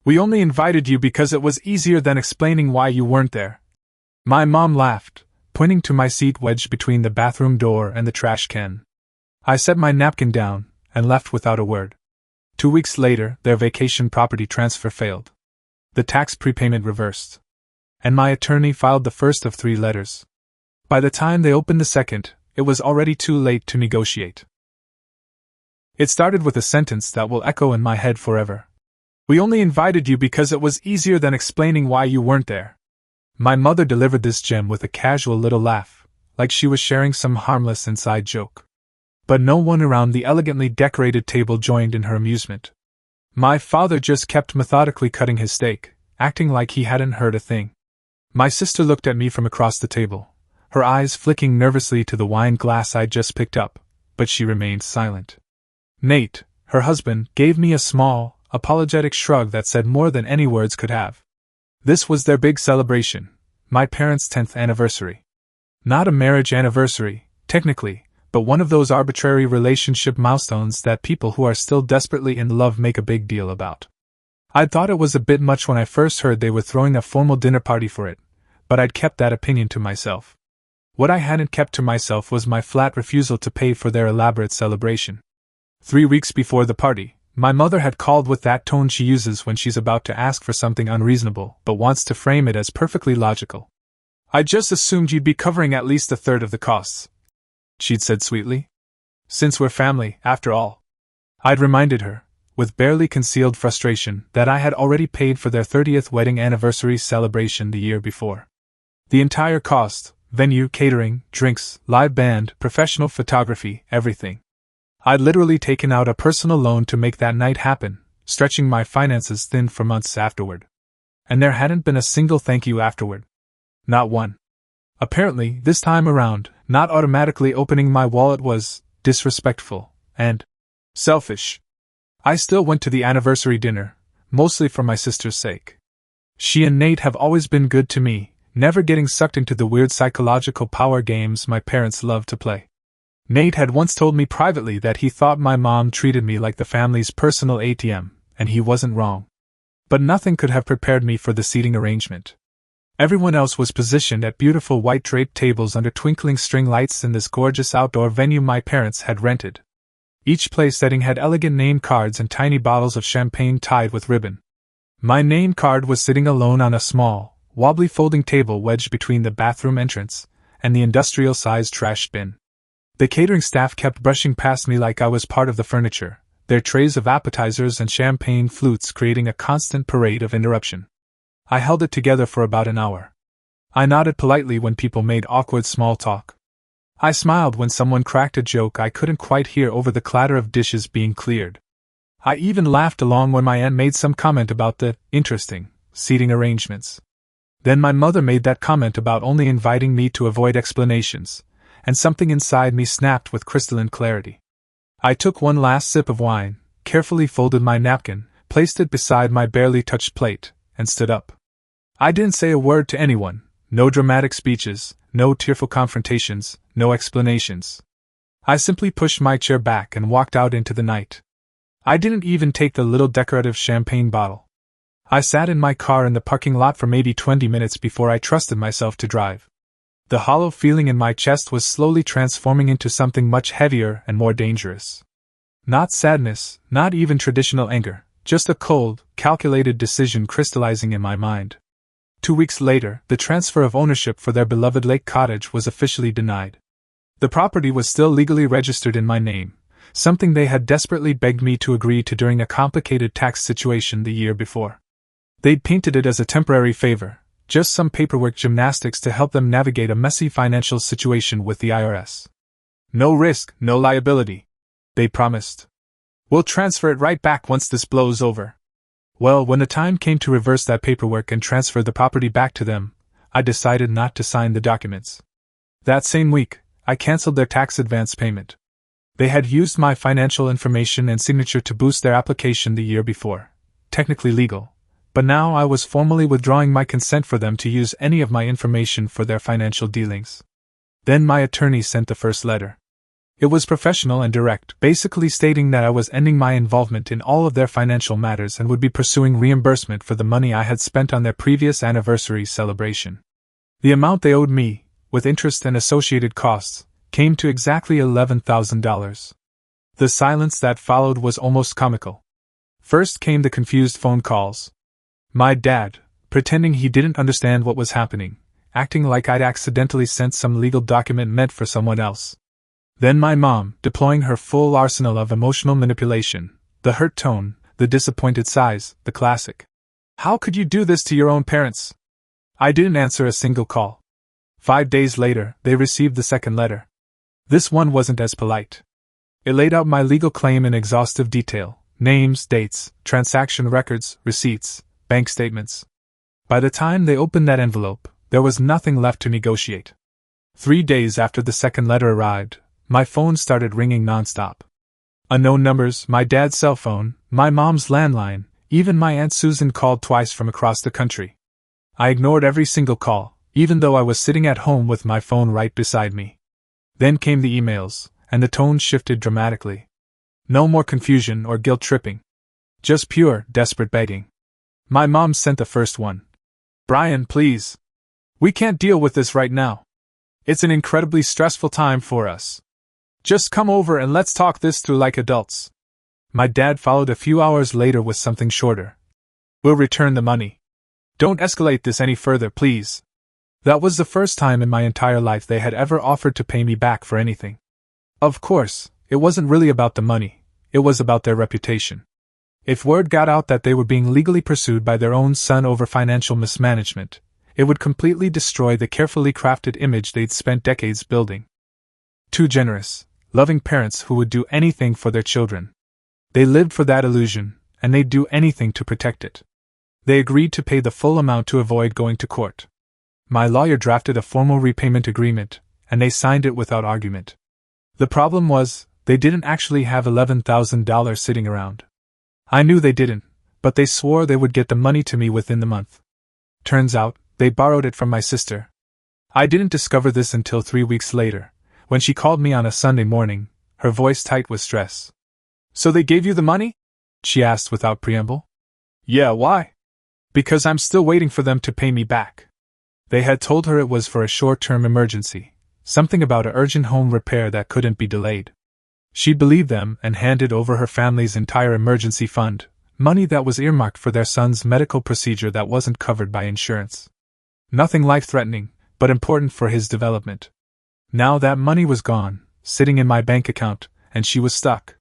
We only invited you because it was easier than explaining why you weren't there. My mom laughed, pointing to my seat wedged between the bathroom door and the trash can. I set my napkin down and left without a word. 2 weeks later, their vacation property transfer failed. The tax prepayment reversed. And my attorney filed the first of 3 letters. By the time they opened the second, it was already too late to negotiate. It started with a sentence that will echo in my head forever. We only invited you because it was easier than explaining why you weren't there. My mother delivered this gem with a casual little laugh, like she was sharing some harmless inside joke. But no one around the elegantly decorated table joined in her amusement. My father just kept methodically cutting his steak, acting like he hadn't heard a thing. My sister looked at me from across the table, her eyes flicking nervously to the wine glass I'd just picked up, but she remained silent. Nate, her husband, gave me a small, apologetic shrug that said more than any words could have. This was their big celebration, my parents' 10th anniversary. Not a marriage anniversary, technically, but one of those arbitrary relationship milestones that people who are still desperately in love make a big deal about. I'd thought it was a bit much when I first heard they were throwing a formal dinner party for it, but I'd kept that opinion to myself. What I hadn't kept to myself was my flat refusal to pay for their elaborate celebration. 3 weeks before the party, my mother had called with that tone she uses when she's about to ask for something unreasonable but wants to frame it as perfectly logical. I just assumed you'd be covering at least a third of the costs, she'd said sweetly. Since we're family, after all. I'd reminded her, with barely concealed frustration, that I had already paid for their 30th wedding anniversary celebration the year before. The entire cost, venue, catering, drinks, live band, professional photography, everything. I'd literally taken out a personal loan to make that night happen, stretching my finances thin for months afterward. And there hadn't been a single thank you afterward. Not one. Apparently, this time around, not automatically opening my wallet was disrespectful and selfish. I still went to the anniversary dinner, mostly for my sister's sake. She and Nate have always been good to me, never getting sucked into the weird psychological power games my parents love to play. Nate had once told me privately that he thought my mom treated me like the family's personal ATM, and he wasn't wrong. But nothing could have prepared me for the seating arrangement. Everyone else was positioned at beautiful white draped tables under twinkling string lights in this gorgeous outdoor venue my parents had rented. Each place setting had elegant name cards and tiny bottles of champagne tied with ribbon. My name card was sitting alone on a small, wobbly folding table wedged between the bathroom entrance and the industrial-sized trash bin. The catering staff kept brushing past me like I was part of the furniture, their trays of appetizers and champagne flutes creating a constant parade of interruption. I held it together for about an hour. I nodded politely when people made awkward small talk. I smiled when someone cracked a joke I couldn't quite hear over the clatter of dishes being cleared. I even laughed along when my aunt made some comment about the interesting seating arrangements. Then my mother made that comment about only inviting me to avoid explanations, and something inside me snapped with crystalline clarity. I took one last sip of wine, carefully folded my napkin, placed it beside my barely touched plate, and stood up. I didn't say a word to anyone, no dramatic speeches, no tearful confrontations, no explanations. I simply pushed my chair back and walked out into the night. I didn't even take the little decorative champagne bottle. I sat in my car in the parking lot for maybe 20 minutes before I trusted myself to drive. The hollow feeling in my chest was slowly transforming into something much heavier and more dangerous. Not sadness, not even traditional anger, just a cold, calculated decision crystallizing in my mind. 2 weeks later, the transfer of ownership for their beloved lake cottage was officially denied. The property was still legally registered in my name, something they had desperately begged me to agree to during a complicated tax situation the year before. They'd painted it as a temporary favor, just some paperwork gymnastics to help them navigate a messy financial situation with the IRS. No risk, no liability, they promised. We'll transfer it right back once this blows over. Well, when the time came to reverse that paperwork and transfer the property back to them, I decided not to sign the documents. That same week, I canceled their tax advance payment. They had used my financial information and signature to boost their application the year before, technically legal, but now I was formally withdrawing my consent for them to use any of my information for their financial dealings. Then my attorney sent the first letter. It was professional and direct, basically stating that I was ending my involvement in all of their financial matters and would be pursuing reimbursement for the money I had spent on their previous anniversary celebration. The amount they owed me, with interest and associated costs, came to exactly $11,000. The silence that followed was almost comical. First came the confused phone calls. My dad, pretending he didn't understand what was happening, acting like I'd accidentally sent some legal document meant for someone else. Then my mom, deploying her full arsenal of emotional manipulation, the hurt tone, the disappointed sighs, the classic. How could you do this to your own parents? I didn't answer a single call. 5 days later, they received the second letter. This one wasn't as polite. It laid out my legal claim in exhaustive detail: names, dates, transaction records, receipts, bank statements. By the time they opened that envelope, there was nothing left to negotiate. 3 days after the second letter arrived, my phone started ringing nonstop. Unknown numbers, my dad's cell phone, my mom's landline, even my Aunt Susan called twice from across the country. I ignored every single call, even though I was sitting at home with my phone right beside me. Then came the emails, and the tone shifted dramatically. No more confusion or guilt-tripping. Just pure, desperate begging. My mom sent the first one. Brian, please. We can't deal with this right now. It's an incredibly stressful time for us. Just come over and let's talk this through like adults. My dad followed a few hours later with something shorter. We'll return the money. Don't escalate this any further, please. That was the first time in my entire life they had ever offered to pay me back for anything. Of course, it wasn't really about the money, it was about their reputation. If word got out that they were being legally pursued by their own son over financial mismanagement, it would completely destroy the carefully crafted image they'd spent decades building. Two generous, loving parents who would do anything for their children. They lived for that illusion, and they'd do anything to protect it. They agreed to pay the full amount to avoid going to court. My lawyer drafted a formal repayment agreement, and they signed it without argument. The problem was, they didn't actually have $11,000 sitting around. I knew they didn't, but they swore they would get the money to me within the month. Turns out, they borrowed it from my sister. I didn't discover this until 3 weeks later, when she called me on a Sunday morning, her voice tight with stress. So they gave you the money? She asked without preamble. Yeah, why? Because I'm still waiting for them to pay me back. They had told her it was for a short-term emergency, something about an urgent home repair that couldn't be delayed. She believed them and handed over her family's entire emergency fund, money that was earmarked for their son's medical procedure that wasn't covered by insurance. Nothing life-threatening, but important for his development. Now that money was gone, sitting in my bank account, and she was stuck.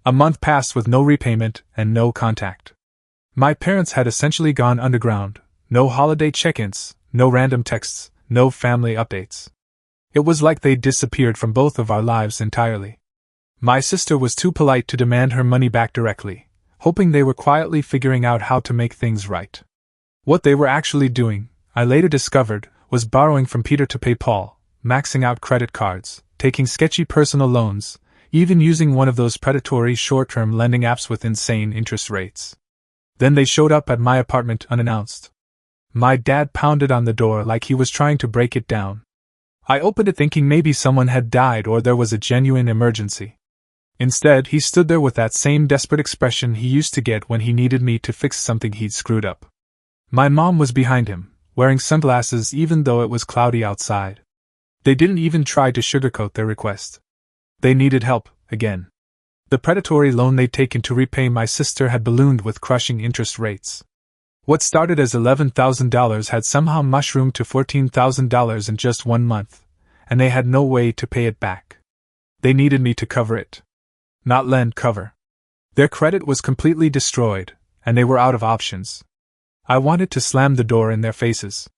A month passed with no repayment and no contact. My parents had essentially gone underground, no holiday check-ins, no random texts, no family updates. It was like they'd disappeared from both of our lives entirely. My sister was too polite to demand her money back directly, hoping they were quietly figuring out how to make things right. What they were actually doing, I later discovered, was borrowing from Peter to pay Paul, maxing out credit cards, taking sketchy personal loans, even using one of those predatory short-term lending apps with insane interest rates. Then they showed up at my apartment unannounced. My dad pounded on the door like he was trying to break it down. I opened it thinking maybe someone had died or there was a genuine emergency. Instead, he stood there with that same desperate expression he used to get when he needed me to fix something he'd screwed up. My mom was behind him, wearing sunglasses even though it was cloudy outside. They didn't even try to sugarcoat their request. They needed help, again. The predatory loan they'd taken to repay my sister had ballooned with crushing interest rates. What started as $11,000 had somehow mushroomed to $14,000 in just 1 month, and they had no way to pay it back. They needed me to cover it. Not lend, cover. Their credit was completely destroyed, and they were out of options. I wanted to slam the door in their faces.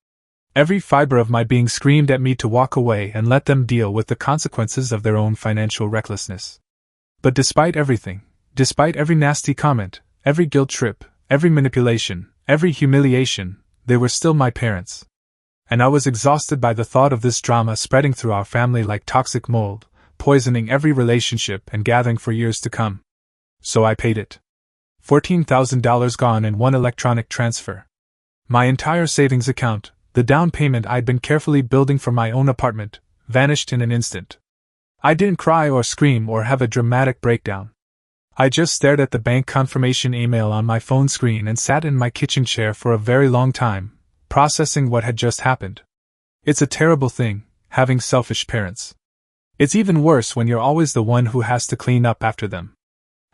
Every fiber of my being screamed at me to walk away and let them deal with the consequences of their own financial recklessness. But despite everything, despite every nasty comment, every guilt trip, every manipulation, every humiliation, they were still my parents. And I was exhausted by the thought of this drama spreading through our family like toxic mold, poisoning every relationship and gathering for years to come. So I paid it. $14,000 gone in one electronic transfer. My entire savings account, the down payment I'd been carefully building for my own apartment, vanished in an instant. I didn't cry or scream or have a dramatic breakdown. I just stared at the bank confirmation email on my phone screen and sat in my kitchen chair for a very long time, processing what had just happened. It's a terrible thing, having selfish parents. It's even worse when you're always the one who has to clean up after them.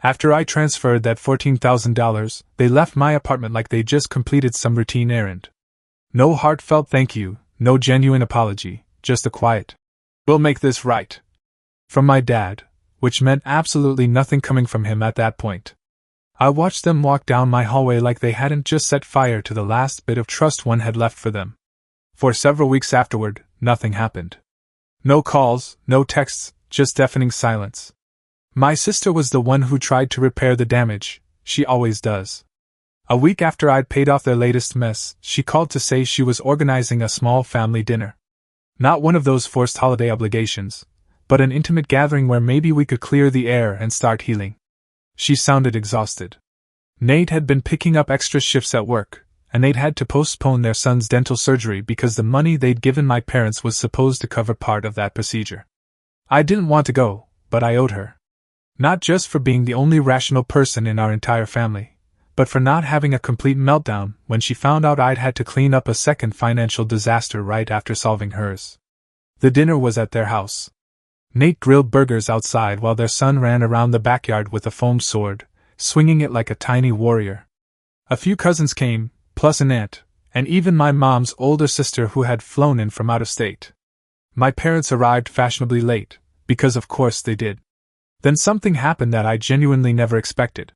After I transferred that $14,000, they left my apartment like they just completed some routine errand. No heartfelt thank you, no genuine apology, just a quiet, "We'll make this right," from my dad, which meant absolutely nothing coming from him at that point. I watched them walk down my hallway like they hadn't just set fire to the last bit of trust one had left for them. For several weeks afterward, nothing happened. No calls, no texts, just deafening silence. My sister was the one who tried to repair the damage, she always does. A week after I'd paid off their latest mess, she called to say she was organizing a small family dinner. Not one of those forced holiday obligations, but an intimate gathering where maybe we could clear the air and start healing. She sounded exhausted. Nate had been picking up extra shifts at work, and they'd had to postpone their son's dental surgery because the money they'd given my parents was supposed to cover part of that procedure. I didn't want to go, but I owed her. Not just for being the only rational person in our entire family, but for not having a complete meltdown when she found out I'd had to clean up a second financial disaster right after solving hers. The dinner was at their house. Nate grilled burgers outside while their son ran around the backyard with a foam sword, swinging it like a tiny warrior. A few cousins came, plus an aunt, and even my mom's older sister who had flown in from out of state. My parents arrived fashionably late, because of course they did. Then something happened that I genuinely never expected.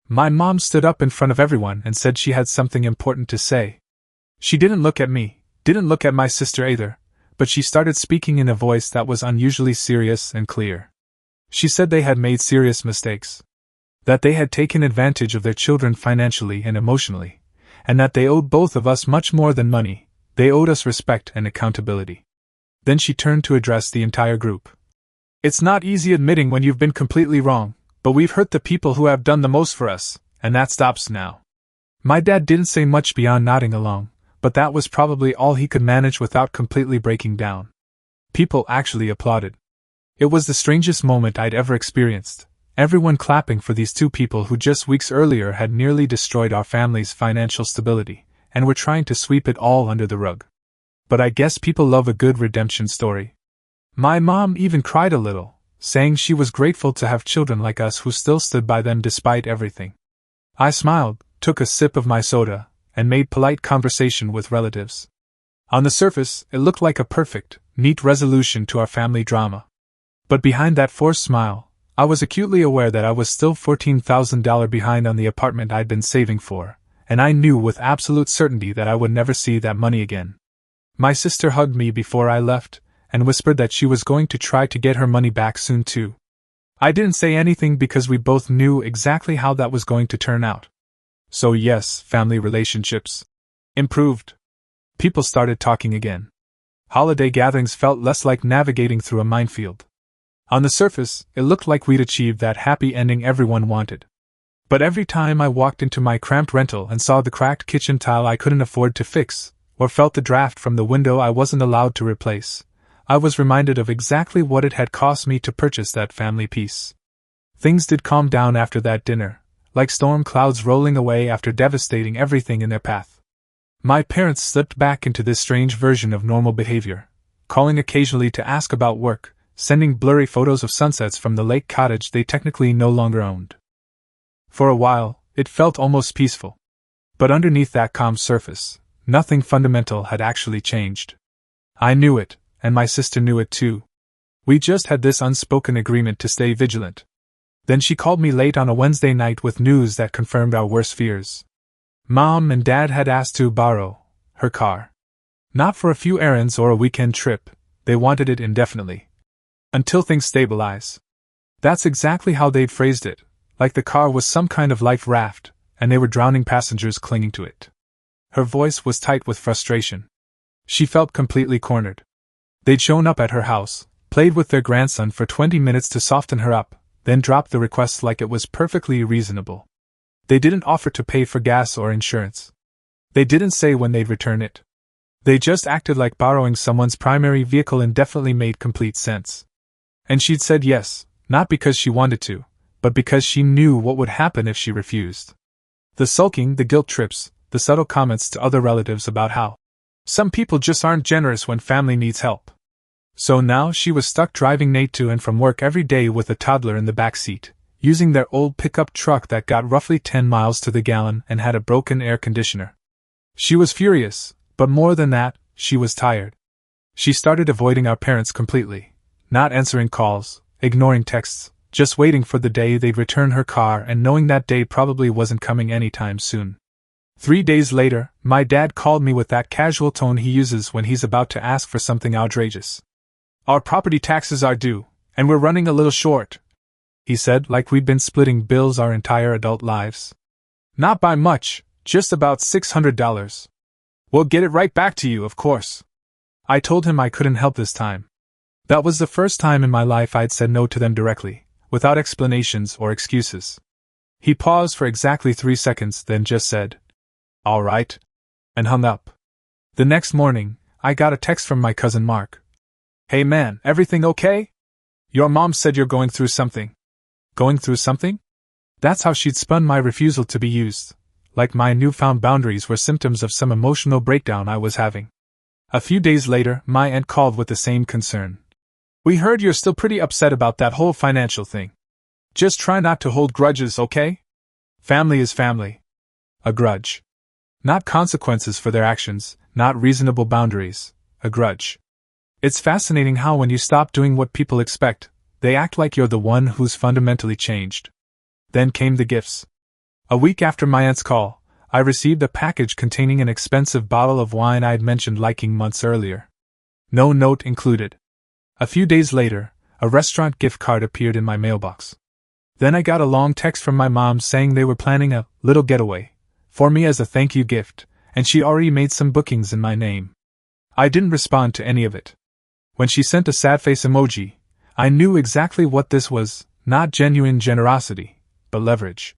My mom stood up in front of everyone and said she had something important to say. She didn't look at me, didn't look at my sister either, but she started speaking in a voice that was unusually serious and clear. She said they had made serious mistakes. That they had taken advantage of their children financially and emotionally, and that they owed both of us much more than money, they owed us respect and accountability. Then she turned to address the entire group. "It's not easy admitting when you've been completely wrong, but we've hurt the people who have done the most for us, and that stops now." My dad didn't say much beyond nodding along, but that was probably all he could manage without completely breaking down. People actually applauded. It was the strangest moment I'd ever experienced, everyone clapping for these two people who just weeks earlier had nearly destroyed our family's financial stability, and were trying to sweep it all under the rug. But I guess people love a good redemption story. My mom even cried a little, saying she was grateful to have children like us who still stood by them despite everything. I smiled, took a sip of my soda, and made polite conversation with relatives. On the surface, it looked like a perfect, neat resolution to our family drama. But behind that forced smile, I was acutely aware that I was still $14,000 behind on the apartment I'd been saving for, and I knew with absolute certainty that I would never see that money again. My sister hugged me before I left, and whispered that she was going to try to get her money back soon too. I didn't say anything because we both knew exactly how that was going to turn out. So yes, family relationships improved. People started talking again. Holiday gatherings felt less like navigating through a minefield. On the surface, it looked like we'd achieved that happy ending everyone wanted. But every time I walked into my cramped rental and saw the cracked kitchen tile I couldn't afford to fix, or felt the draft from the window I wasn't allowed to replace, I was reminded of exactly what it had cost me to purchase that family piece. Things did calm down after that dinner, like storm clouds rolling away after devastating everything in their path. My parents slipped back into this strange version of normal behavior, calling occasionally to ask about work, sending blurry photos of sunsets from the lake cottage they technically no longer owned. For a while, it felt almost peaceful. But underneath that calm surface, nothing fundamental had actually changed. I knew it, and my sister knew it too. We just had this unspoken agreement to stay vigilant. Then she called me late on a Wednesday night with news that confirmed our worst fears. Mom and Dad had asked to borrow her car. Not for a few errands or a weekend trip, they wanted it indefinitely. Until things stabilize. That's exactly how they'd phrased it, like the car was some kind of life raft, and they were drowning passengers clinging to it. Her voice was tight with frustration. She felt completely cornered. They'd shown up at her house, played with their grandson for 20 minutes to soften her up, then dropped the request like it was perfectly reasonable. They didn't offer to pay for gas or insurance. They didn't say when they'd return it. They just acted like borrowing someone's primary vehicle indefinitely made complete sense. And she'd said yes, not because she wanted to, but because she knew what would happen if she refused. The sulking, the guilt trips, the subtle comments to other relatives about how some people just aren't generous when family needs help. So now she was stuck driving Nate to and from work every day with a toddler in the back seat, using their old pickup truck that got roughly 10 miles to the gallon and had a broken air conditioner. She was furious, but more than that, she was tired. She started avoiding our parents completely, not answering calls, ignoring texts, just waiting for the day they'd return her car and knowing that day probably wasn't coming anytime soon. 3 days later, my dad called me with that casual tone he uses when he's about to ask for something outrageous. "Our property taxes are due, and we're running a little short," he said, like we'd been splitting bills our entire adult lives. "Not by much, just about $600. We'll get it right back to you, of course." I told him I couldn't help this time. That was the first time in my life I'd said no to them directly, without explanations or excuses. He paused for exactly 3 seconds, then just said, "All right," and hung up. The next morning, I got a text from my cousin Mark. "Hey man, everything okay? Your mom said you're going through something." Going through something? That's how she'd spun my refusal to be used, like my newfound boundaries were symptoms of some emotional breakdown I was having. A few days later, my aunt called with the same concern. "We heard you're still pretty upset about that whole financial thing. Just try not to hold grudges, okay? Family is family." A grudge. Not consequences for their actions, not reasonable boundaries, a grudge. It's fascinating how when you stop doing what people expect, they act like you're the one who's fundamentally changed. Then came the gifts. A week after my aunt's call, I received a package containing an expensive bottle of wine I'd mentioned liking months earlier. No note included. A few days later, a restaurant gift card appeared in my mailbox. Then I got a long text from my mom saying they were planning a little getaway for me as a thank you gift, and she already made some bookings in my name. I didn't respond to any of it. When she sent a sad face emoji, I knew exactly what this was, not genuine generosity, but leverage.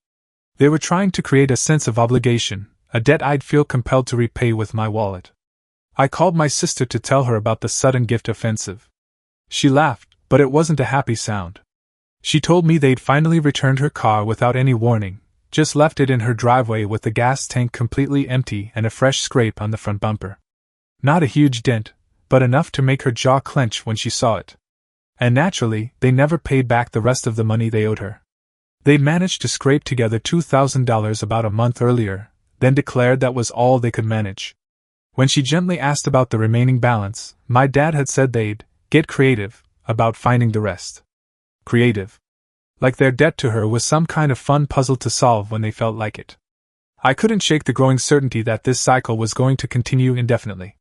They were trying to create a sense of obligation, a debt I'd feel compelled to repay with my wallet. I called my sister to tell her about the sudden gift offensive. She laughed, but it wasn't a happy sound. She told me they'd finally returned her car without any warning, just left it in her driveway with the gas tank completely empty and a fresh scrape on the front bumper. Not a huge dent, but enough to make her jaw clench when she saw it. And naturally, they never paid back the rest of the money they owed her. They'd managed to scrape together $2,000 about a month earlier, then declared that was all they could manage. When she gently asked about the remaining balance, my dad had said they'd get creative about finding the rest. Creative. Like their debt to her was some kind of fun puzzle to solve when they felt like it. I couldn't shake the growing certainty that this cycle was going to continue indefinitely.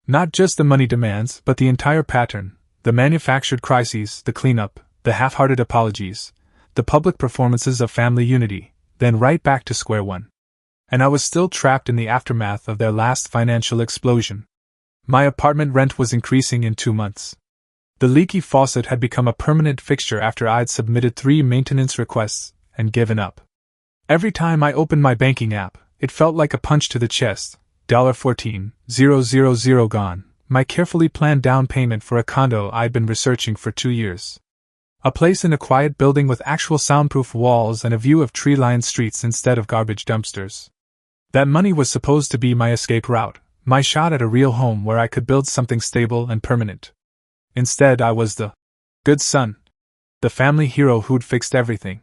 Not just the money demands, but the entire pattern, the manufactured crises, the cleanup, the half-hearted apologies, the public performances of family unity, then right back to square one. And I was still trapped in the aftermath of their last financial explosion. My apartment rent was increasing in 2 months. The leaky faucet had become a permanent fixture after I'd submitted 3 maintenance requests and given up. Every time I opened my banking app, it felt like a punch to the chest. $14,000 gone, my carefully planned down payment for a condo I'd been researching for 2 years. A place in a quiet building with actual soundproof walls and a view of tree-lined streets instead of garbage dumpsters. That money was supposed to be my escape route, my shot at a real home where I could build something stable and permanent. Instead, I was the good son, the family hero who'd fixed everything.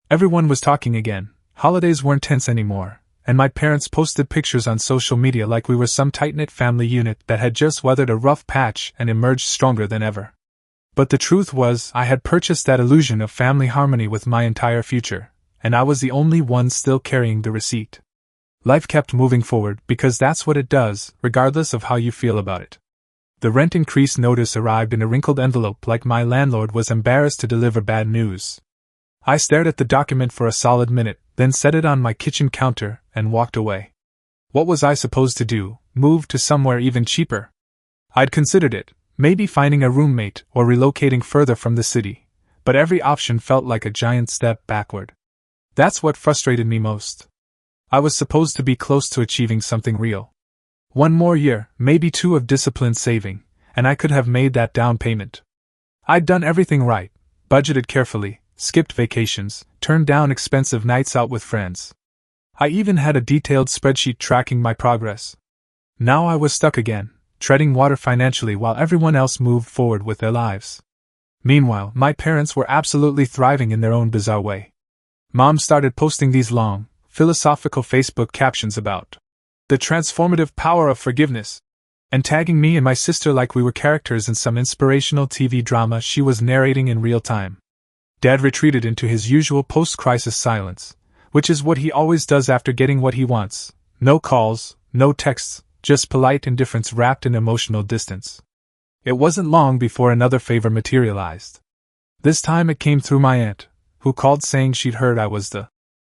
Everyone was talking again, holidays weren't tense anymore, and my parents posted pictures on social media like we were some tight-knit family unit that had just weathered a rough patch and emerged stronger than ever. But the truth was, I had purchased that illusion of family harmony with my entire future, and I was the only one still carrying the receipt. Life kept moving forward because that's what it does, regardless of how you feel about it. The rent increase notice arrived in a wrinkled envelope like my landlord was embarrassed to deliver bad news. I stared at the document for a solid minute, then set it on my kitchen counter and walked away. What was I supposed to do, move to somewhere even cheaper? I'd considered it, maybe finding a roommate or relocating further from the city, but every option felt like a giant step backward. That's what frustrated me most. I was supposed to be close to achieving something real. 1 more year, maybe 2 of disciplined saving, and I could have made that down payment. I'd done everything right, budgeted carefully, skipped vacations, turned down expensive nights out with friends. I even had a detailed spreadsheet tracking my progress. Now I was stuck again, treading water financially while everyone else moved forward with their lives. Meanwhile, my parents were absolutely thriving in their own bizarre way. Mom started posting these long, philosophical Facebook captions about the transformative power of forgiveness, and tagging me and my sister like we were characters in some inspirational TV drama she was narrating in real time. Dad retreated into his usual post-crisis silence, which is what he always does after getting what he wants. No calls, no texts, just polite indifference wrapped in emotional distance. It wasn't long before another favor materialized. This time it came through my aunt, who called saying she'd heard I was the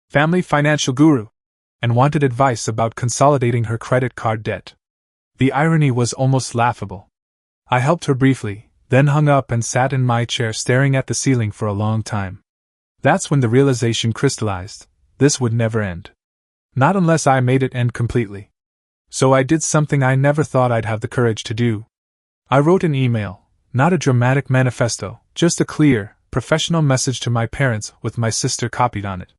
family financial guru, and wanted advice about consolidating her credit card debt. The irony was almost laughable. I helped her briefly, then hung up and sat in my chair staring at the ceiling for a long time. That's when the realization crystallized: this would never end. Not unless I made it end completely. So I did something I never thought I'd have the courage to do. I wrote an email, not a dramatic manifesto, just a clear, professional message to my parents with my sister copied on it.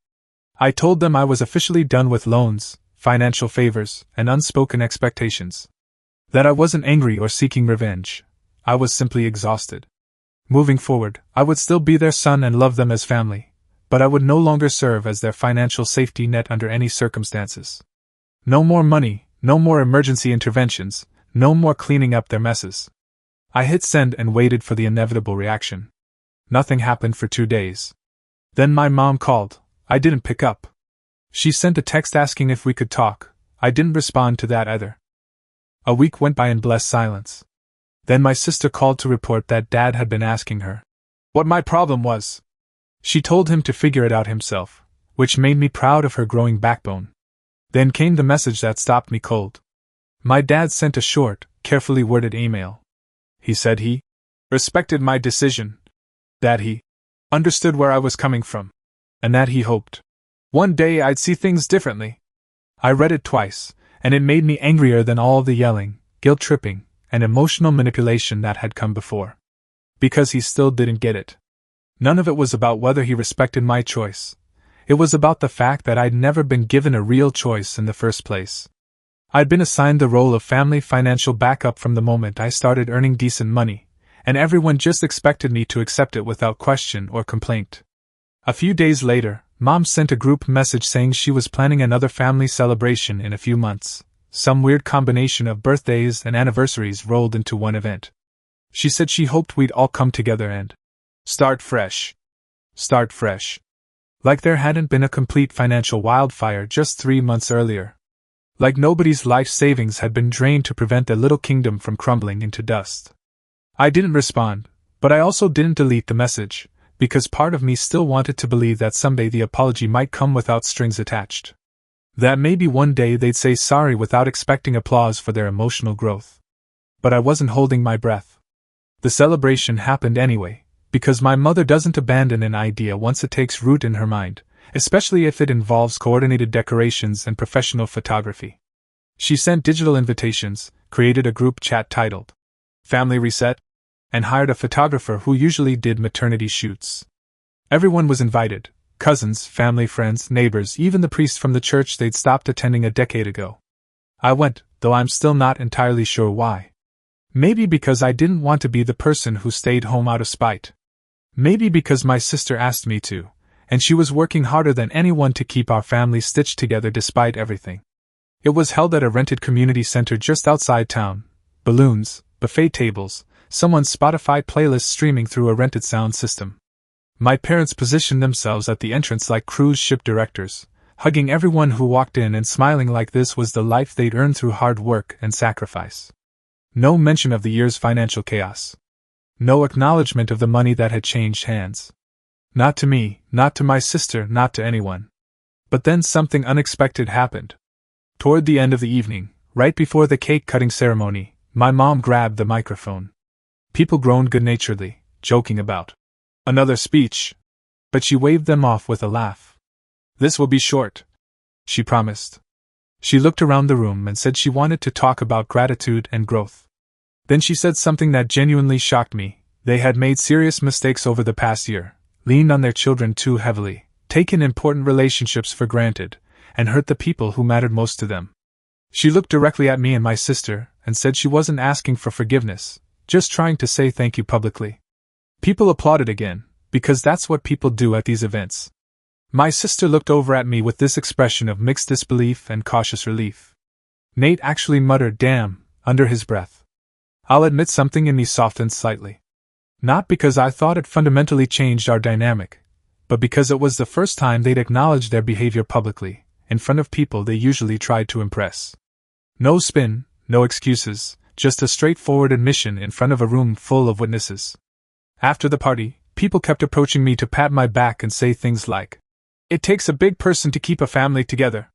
I told them I was officially done with loans, financial favors, and unspoken expectations. That I wasn't angry or seeking revenge. I was simply exhausted. Moving forward, I would still be their son and love them as family, but I would no longer serve as their financial safety net under any circumstances. No more money, no more emergency interventions, no more cleaning up their messes. I hit send and waited for the inevitable reaction. Nothing happened for 2 days. Then my mom called. I didn't pick up. She sent a text asking if we could talk. I didn't respond to that either. A week went by in blessed silence. Then my sister called to report that Dad had been asking her what my problem was. She told him to figure it out himself, which made me proud of her growing backbone. Then came the message that stopped me cold. My dad sent a short, carefully worded email. He said he respected my decision, that he understood where I was coming from, and that he hoped one day I'd see things differently. I read it twice, and it made me angrier than all the yelling, guilt-tripping, and emotional manipulation that had come before. Because he still didn't get it. None of it was about whether he respected my choice. It was about the fact that I'd never been given a real choice in the first place. I'd been assigned the role of family financial backup from the moment I started earning decent money, and everyone just expected me to accept it without question or complaint. A few days later, Mom sent a group message saying she was planning another family celebration in a few months. Some weird combination of birthdays and anniversaries rolled into one event. She said she hoped we'd all come together and start fresh. Start fresh. Like there hadn't been a complete financial wildfire just 3 months earlier. Like nobody's life savings had been drained to prevent their little kingdom from crumbling into dust. I didn't respond, but I also didn't delete the message, because part of me still wanted to believe that someday the apology might come without strings attached. That maybe one day they'd say sorry without expecting applause for their emotional growth. But I wasn't holding my breath. The celebration happened anyway, because my mother doesn't abandon an idea once it takes root in her mind, especially if it involves coordinated decorations and professional photography. She sent digital invitations, created a group chat titled Family Reset, and hired a photographer who usually did maternity shoots. Everyone was invited: cousins, family, friends, neighbors, even the priest from the church they'd stopped attending a decade ago. I went, though I'm still not entirely sure why. Maybe because I didn't want to be the person who stayed home out of spite. Maybe because my sister asked me to, and she was working harder than anyone to keep our family stitched together despite everything. It was held at a rented community center just outside town. Balloons, buffet tables, someone's Spotify playlist streaming through a rented sound system. My parents positioned themselves at the entrance like cruise ship directors, hugging everyone who walked in and smiling like this was the life they'd earned through hard work and sacrifice. No mention of the year's financial chaos. No acknowledgement of the money that had changed hands. Not to me, not to my sister, not to anyone. But then something unexpected happened. Toward the end of the evening, right before the cake-cutting ceremony, my mom grabbed the microphone. People groaned good-naturedly, joking about another speech, but she waved them off with a laugh. This will be short, she promised. She looked around the room and said she wanted to talk about gratitude and growth. Then she said something that genuinely shocked me. They had made serious mistakes over the past year, leaned on their children too heavily, taken important relationships for granted, and hurt the people who mattered most to them. She looked directly at me and my sister and said she wasn't asking for forgiveness, just trying to say thank you publicly. People applauded again, because that's what people do at these events. My sister looked over at me with this expression of mixed disbelief and cautious relief. Nate actually muttered "damn" under his breath. I'll admit something in me softened slightly. Not because I thought it fundamentally changed our dynamic, but because it was the first time they'd acknowledged their behavior publicly, in front of people they usually tried to impress. No spin, no excuses, just a straightforward admission in front of a room full of witnesses. After the party, people kept approaching me to pat my back and say things like, "It takes a big person to keep a family together."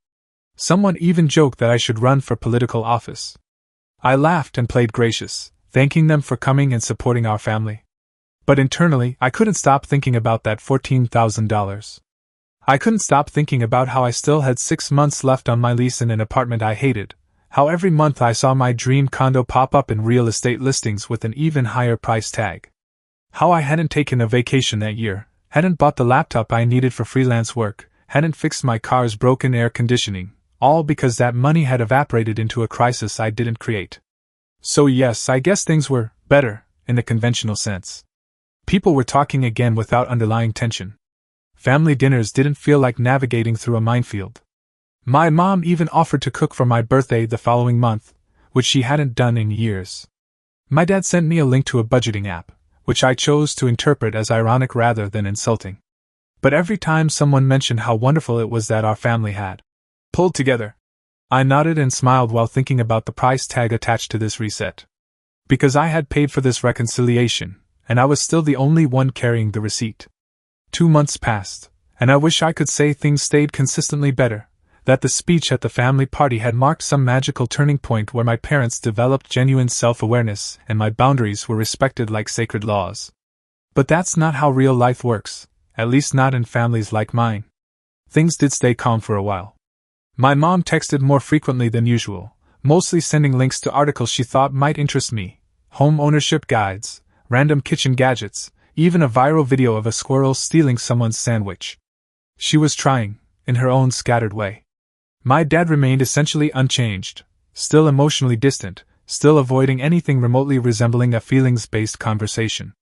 Someone even joked that I should run for political office. I laughed and played gracious, thanking them for coming and supporting our family. But internally, I couldn't stop thinking about that $14,000. I couldn't stop thinking about how I still had 6 months left on my lease in an apartment I hated, how every month I saw my dream condo pop up in real estate listings with an even higher price tag. How I hadn't taken a vacation that year, hadn't bought the laptop I needed for freelance work, hadn't fixed my car's broken air conditioning, all because that money had evaporated into a crisis I didn't create. So yes, I guess things were better, in the conventional sense. People were talking again without underlying tension. Family dinners didn't feel like navigating through a minefield. My mom even offered to cook for my birthday the following month, which she hadn't done in years. My dad sent me a link to a budgeting app, which I chose to interpret as ironic rather than insulting. But every time someone mentioned how wonderful it was that our family had pulled together, I nodded and smiled while thinking about the price tag attached to this reset. Because I had paid for this reconciliation, and I was still the only one carrying the receipt. 2 months passed, and I wish I could say things stayed consistently better, that the speech at the family party had marked some magical turning point where my parents developed genuine self-awareness and my boundaries were respected like sacred laws. But that's not how real life works, at least not in families like mine. Things did stay calm for a while. My mom texted more frequently than usual, mostly sending links to articles she thought might interest me, home ownership guides, random kitchen gadgets, even a viral video of a squirrel stealing someone's sandwich. She was trying, in her own scattered way. My dad remained essentially unchanged, still emotionally distant, still avoiding anything remotely resembling a feelings-based conversation.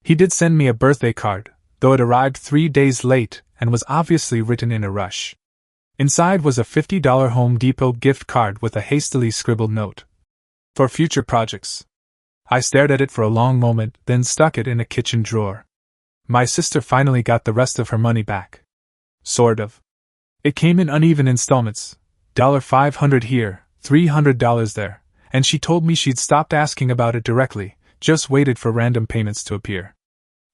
He did send me a birthday card, though it arrived 3 days late and was obviously written in a rush. Inside was a $50 Home Depot gift card with a hastily scribbled note. For future projects. I stared at it for a long moment, then stuck it in a kitchen drawer. My sister finally got the rest of her money back. Sort of. It came in uneven installments, $500 here, $300 there, and she told me she'd stopped asking about it directly, just waited for random payments to appear.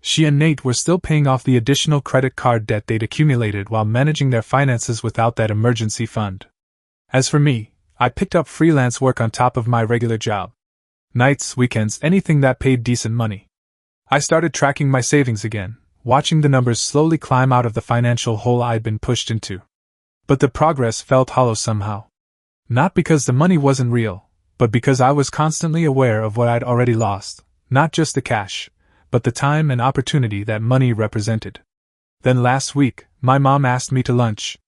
She and Nate were still paying off the additional credit card debt they'd accumulated while managing their finances without that emergency fund. As for me, I picked up freelance work on top of my regular job. Nights, weekends, anything that paid decent money. I started tracking my savings again, watching the numbers slowly climb out of the financial hole I'd been pushed into. But the progress felt hollow somehow. Not because the money wasn't real, but because I was constantly aware of what I'd already lost, not just the cash, but the time and opportunity that money represented. Then last week, my mom asked me to lunch.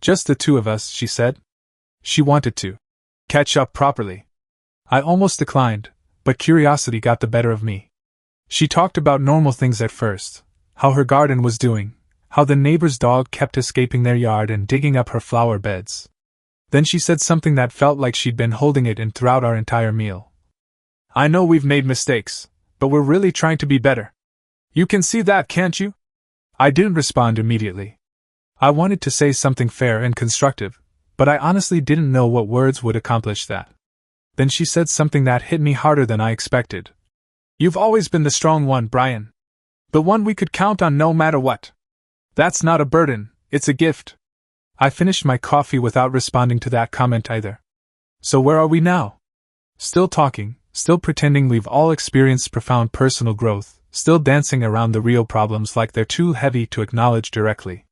Just the two of us, she said. She wanted to catch up properly. I almost declined, but curiosity got the better of me. She talked about normal things at first, how her garden was doing, how the neighbor's dog kept escaping their yard and digging up her flower beds. Then she said something that felt like she'd been holding it in throughout our entire meal. "I know we've made mistakes, but we're really trying to be better. You can see that, can't you?" I didn't respond immediately. I wanted to say something fair and constructive, but I honestly didn't know what words would accomplish that. Then she said something that hit me harder than I expected. "You've always been the strong one, Brian. The one we could count on no matter what. That's not a burden, it's a gift." I finished my coffee without responding to that comment either. So where are we now? Still talking, still pretending we've all experienced profound personal growth, still dancing around the real problems like they're too heavy to acknowledge directly.